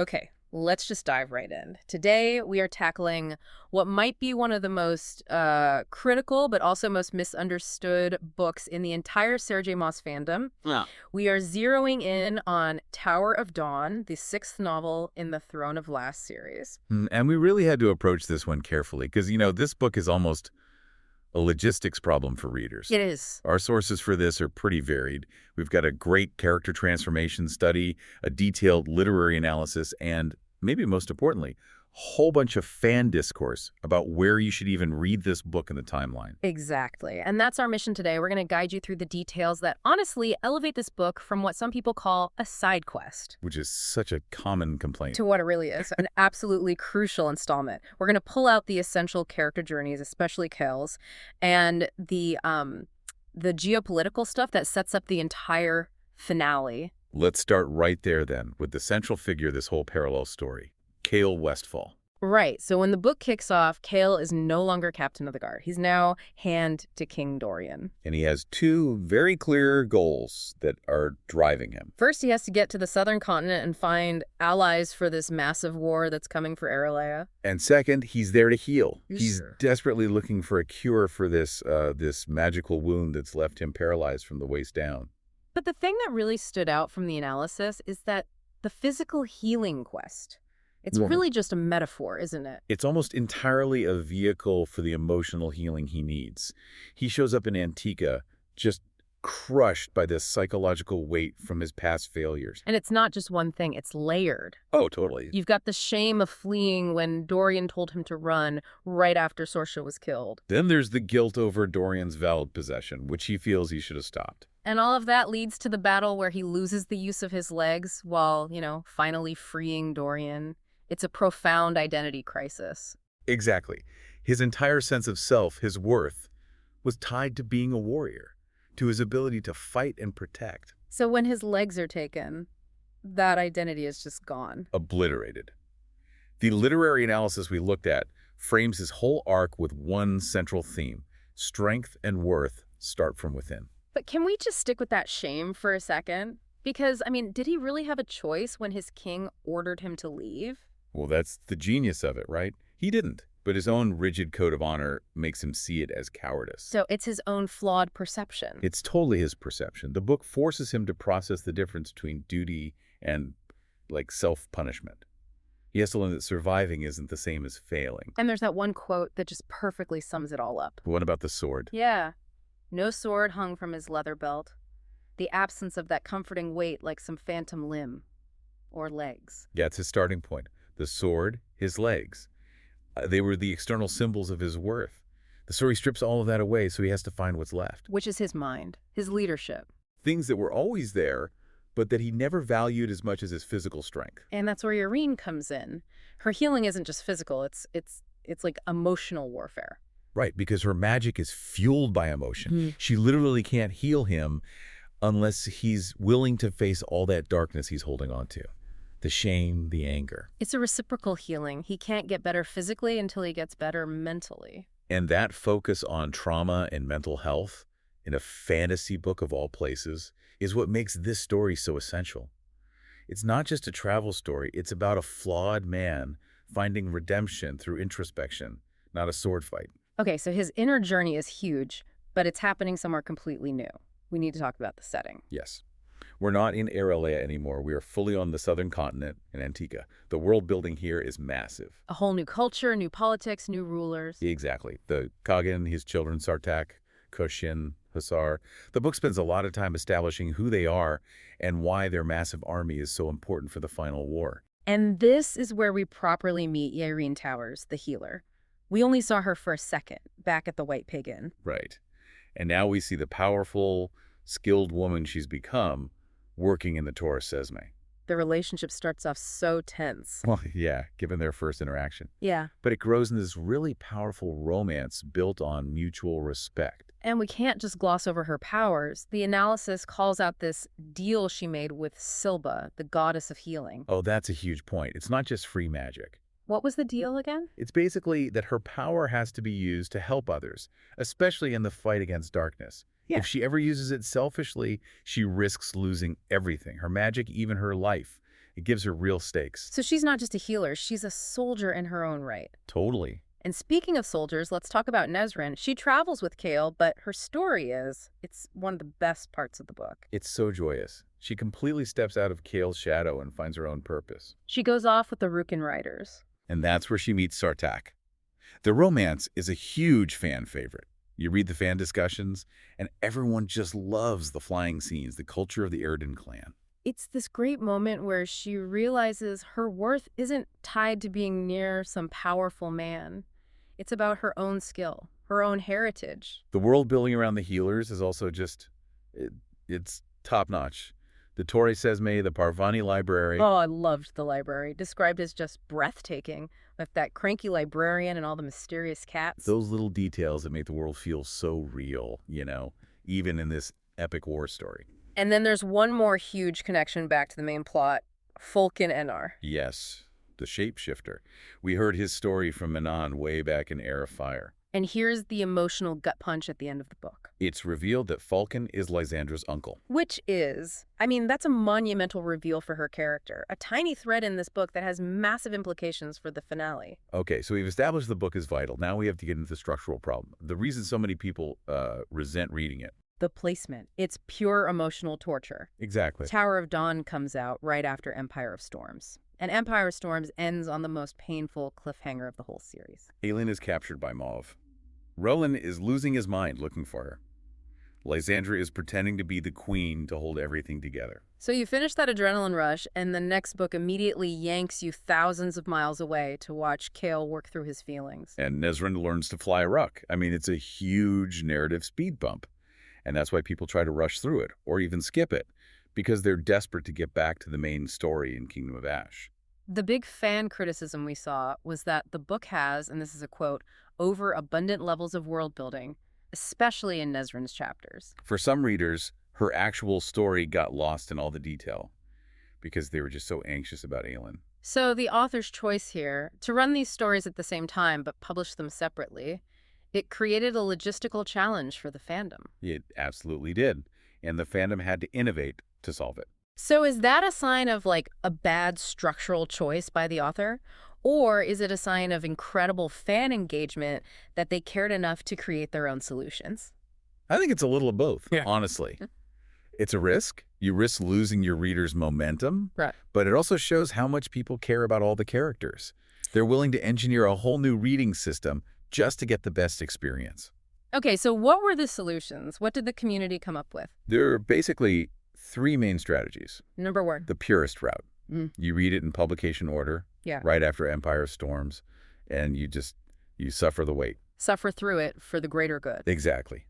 Okay, let's just dive right in. Today, we are tackling what might be one of the most critical but also most misunderstood books in the entire Sergei Maas fandom. Yeah. We are zeroing in on Tower of Dawn, the sixth novel in the Throne of Glass series. And we really had to approach this one carefully because, this book is almost a logistics problem for readers. It is. Our sources for this are pretty varied. We've got a great character transformation study, a detailed literary analysis, and, maybe most importantly, a whole bunch of fan discourse about where you should even read this book in the timeline. Exactly. And that's our mission today. We're going to guide you through the details that honestly elevate this book from what some people call a side quest. Which is such a common complaint. To what it really is, an absolutely crucial installment. We're going to pull out the essential character journeys, especially Chaol's, and the geopolitical stuff that sets up the entire finale. Let's start right there then, with the central figure of this whole parallel story, Lord Westfall. Right. So when the book kicks off, Chaol is no longer captain of the guard. He's now hand to King Dorian. And he has two very clear goals that are driving him. First, he has to get to the southern continent and find allies for this massive war that's coming for Erilea. And second, he's there to heal. He's Sure. desperately looking for a cure for this magical wound that's left him paralyzed from the waist down. But the thing that really stood out from the analysis is that the physical healing quest. It's really just a metaphor, isn't it? It's almost entirely a vehicle for the emotional healing he needs. He shows up in Antica just crushed by this psychological weight from his past failures. And it's not just one thing, it's layered. Oh, totally. You've got the shame of fleeing when Dorian told him to run right after Sorsha was killed. Then there's the guilt over Dorian's valid possession, which he feels he should have stopped. And all of that leads to the battle where he loses the use of his legs while, finally freeing Dorian. It's a profound identity crisis. Exactly. His entire sense of self, his worth, was tied to being a warrior, to his ability to fight and protect. So when his legs are taken, that identity is just gone. Obliterated. The literary analysis we looked at frames his whole arc with one central theme: strength and worth start from within. But can we just stick with that shame for a second? Because, did he really have a choice when his king ordered him to leave? Well, that's the genius of it, right? He didn't, but his own rigid code of honor makes him see it as cowardice. So it's his own flawed perception. It's totally his perception. The book forces him to process the difference between duty and, self-punishment. He has to learn that surviving isn't the same as failing. And there's that one quote that just perfectly sums it all up. What about the sword? Yeah. No sword hung from his leather belt. The absence of that comforting weight like some phantom limb. Or legs. Yeah, it's his starting point. The sword, his legs. They were the external symbols of his worth. The story strips all of that away, so he has to find what's left. Which is his mind, his leadership. Things that were always there, but that he never valued as much as his physical strength. And that's where Yrene comes in. Her healing isn't just physical, it's like emotional warfare. Right, because her magic is fueled by emotion. She literally can't heal him unless he's willing to face all that darkness he's holding on to. The shame, the anger. It's a reciprocal healing. He can't get better physically until he gets better mentally. And that focus on trauma and mental health in a fantasy book of all places is what makes this story so essential. It's not just a travel story. It's about a flawed man finding redemption through introspection, not a sword fight. Okay, so his inner journey is huge, but it's happening somewhere completely new. We need to talk about the setting. Yes. We're not in Erilea anymore. We are fully on the southern continent in Antica. The world building here is massive. A whole new culture, new politics, new rulers. Exactly. The Khagan, his children, Sartak, Kushin, Hussar. The book spends a lot of time establishing who they are and why their massive army is so important for the final war. And this is where we properly meet Yrene Towers, the healer. We only saw her for a second, back at the White Pig Inn. Right. And now we see the powerful, skilled woman she's become working in the Torre Cesme. The relationship starts off so tense. Well, yeah, given their first interaction. Yeah. But it grows into this really powerful romance built on mutual respect. And we can't just gloss over her powers. The analysis calls out this deal she made with Silba, the goddess of healing. Oh, that's a huge point. It's not just free magic. What was the deal again? It's basically that her power has to be used to help others, especially in the fight against darkness. Yeah. If she ever uses it selfishly, she risks losing everything, her magic, even her life. It gives her real stakes. So she's not just a healer, she's a soldier in her own right. Totally. And speaking of soldiers, let's talk about Nesryn. She travels with Chaol, but her story it's one of the best parts of the book. It's so joyous. She completely steps out of Chaol's shadow and finds her own purpose. She goes off with the Rukin riders. And that's where she meets Sartak. The romance is a huge fan favorite. You read the fan discussions, and everyone just loves the flying scenes, the culture of the Yrene clan. It's this great moment where she realizes her worth isn't tied to being near some powerful man. It's about her own skill, her own heritage. The world building around the healers is also it's top-notch. The Torre Cesme, the Parvani Library. Oh, I loved the library, described as just breathtaking, with that cranky librarian and all the mysterious cats. Those little details that make the world feel so real, even in this epic war story. And then there's one more huge connection back to the main plot, Fulkin Enar. Yes, the shapeshifter. We heard his story from Manan way back in Heir of Fire. And here's the emotional gut punch at the end of the book. It's revealed that Falcon is Lysandra's uncle. Which is, that's a monumental reveal for her character. A tiny thread in this book that has massive implications for the finale. Okay, so we've established the book is vital. Now we have to get into the structural problem. The reason so many people resent reading it. The placement. It's pure emotional torture. Exactly. Tower of Dawn comes out right after Empire of Storms. And Empire of Storms ends on the most painful cliffhanger of the whole series. Aelin is captured by Mauve. Roland is losing his mind looking for her. Lysandra is pretending to be the queen to hold everything together. So you finish that adrenaline rush, and the next book immediately yanks you thousands of miles away to watch Chaol work through his feelings. And Nesryn learns to fly a ruck. It's a huge narrative speed bump. And that's why people try to rush through it, or even skip it, because they're desperate to get back to the main story in Kingdom of Ash. The big fan criticism we saw was that the book has, and this is a quote, overabundant levels of world building, especially in Nesryn's chapters. For some readers, her actual story got lost in all the detail because they were just so anxious about Aelin. So the author's choice here, to run these stories at the same time but publish them separately, it created a logistical challenge for the fandom. It absolutely did. And the fandom had to innovate to solve it. So is that a sign of, a bad structural choice by the author? Or is it a sign of incredible fan engagement that they cared enough to create their own solutions? I think it's a little of both, honestly. It's a risk. You risk losing your readers' momentum. Right. But it also shows how much people care about all the characters. They're willing to engineer a whole new reading system just to get the best experience. Okay, so what were the solutions? What did the community come up with? There are basically three main strategies. Number one. The purest route. You read it in publication order right after Empire of Storms, and you suffer the wait. Suffer through it for the greater good. Exactly.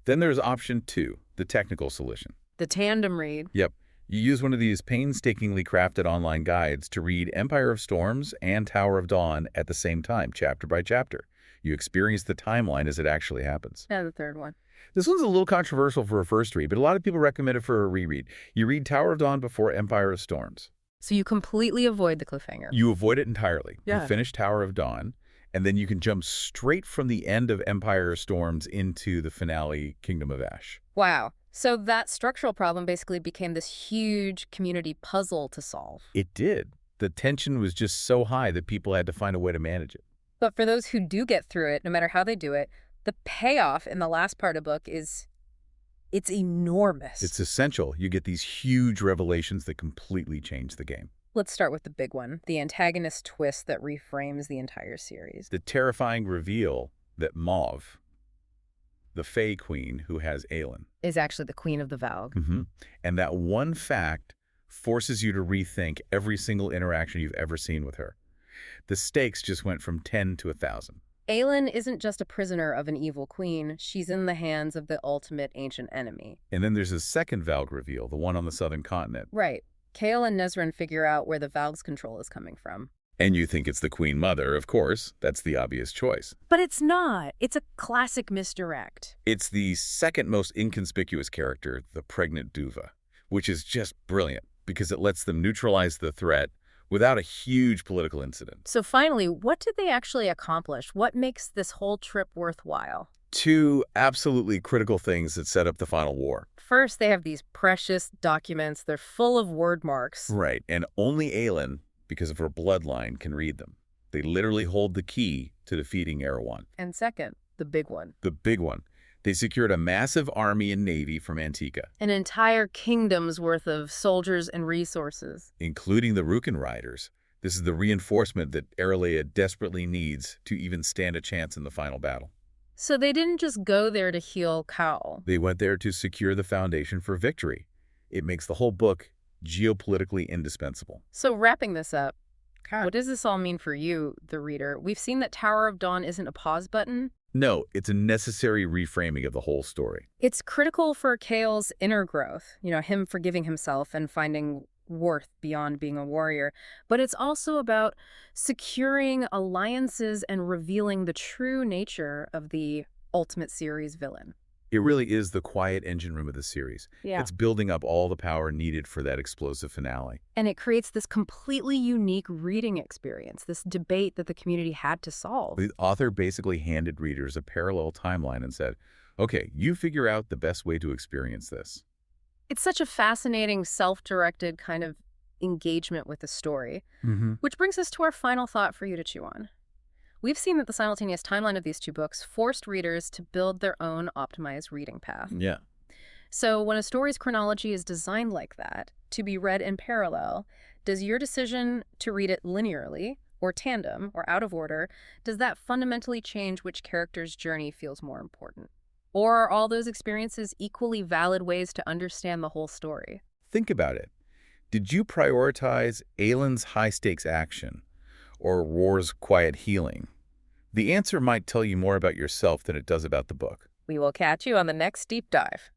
Then there's option 2, the technical solution. The tandem read. Yep. You use one of these painstakingly crafted online guides to read Empire of Storms and Tower of Dawn at the same time, chapter by chapter. You experience the timeline as it actually happens. And the third one. This one's a little controversial for a first read, but a lot of people recommend it for a reread. You read Tower of Dawn before Empire of Storms. So you completely avoid the cliffhanger. You avoid it entirely. Yeah. You finish Tower of Dawn, and then you can jump straight from the end of Empire of Storms into the finale, Kingdom of Ash. Wow. So that structural problem basically became this huge community puzzle to solve. It did. The tension was just so high that people had to find a way to manage it. But for those who do get through it, no matter how they do it, the payoff in the last part of the book it's enormous. It's essential. You get these huge revelations that completely change the game. Let's start with the big one, the antagonist twist that reframes the entire series. The terrifying reveal that Mauve, the Fae Queen who has Aelin, is actually the Queen of the Valg. And that one fact forces you to rethink every single interaction you've ever seen with her. The stakes just went from 10 to 1,000. Aelin isn't just a prisoner of an evil queen. She's in the hands of the ultimate ancient enemy. And then there's a second Valg reveal, the one on the southern continent. Right. Chaol and Nesryn figure out where the Valg's control is coming from. And you think it's the Queen Mother, of course. That's the obvious choice. But it's not. It's a classic misdirect. It's the second most inconspicuous character, the pregnant Duva, which is just brilliant because it lets them neutralize the threat without a huge political incident. So finally, what did they actually accomplish? What makes this whole trip worthwhile? Two absolutely critical things that set up the final war. First, they have these precious documents. They're full of word marks. Right, and only Aelin, because of her bloodline, can read them. They literally hold the key to defeating Erewhon. And second, the big one. The big one. They secured a massive army and navy from Antica, An entire kingdom's worth of soldiers and resources. including the Rukan riders. This is the reinforcement that Erilea desperately needs to even stand a chance in the final battle. So they didn't just go there to heal Chaol. They went there to secure the foundation for victory. It makes the whole book geopolitically indispensable. So wrapping this up, what does this all mean for you, the reader? We've seen that Tower of Dawn isn't a pause button. No, it's a necessary reframing of the whole story. It's critical for Chaol's inner growth, him forgiving himself and finding worth beyond being a warrior. But it's also about securing alliances and revealing the true nature of the Ultimate Series villain. It really is the quiet engine room of the series. Yeah. It's building up all the power needed for that explosive finale. And it creates this completely unique reading experience, this debate that the community had to solve. The author basically handed readers a parallel timeline and said, okay, you figure out the best way to experience this. It's such a fascinating, self-directed kind of engagement with the story, which brings us to our final thought for you to chew on. We've seen that the simultaneous timeline of these two books forced readers to build their own optimized reading path. Yeah. So when a story's chronology is designed like that, to be read in parallel, does your decision to read it linearly, or tandem, or out of order, does that fundamentally change which character's journey feels more important? Or are all those experiences equally valid ways to understand the whole story? Think about it. Did you prioritize Aelin's high-stakes action or War's quiet healing? The answer might tell you more about yourself than it does about the book. We will catch you on the next deep dive.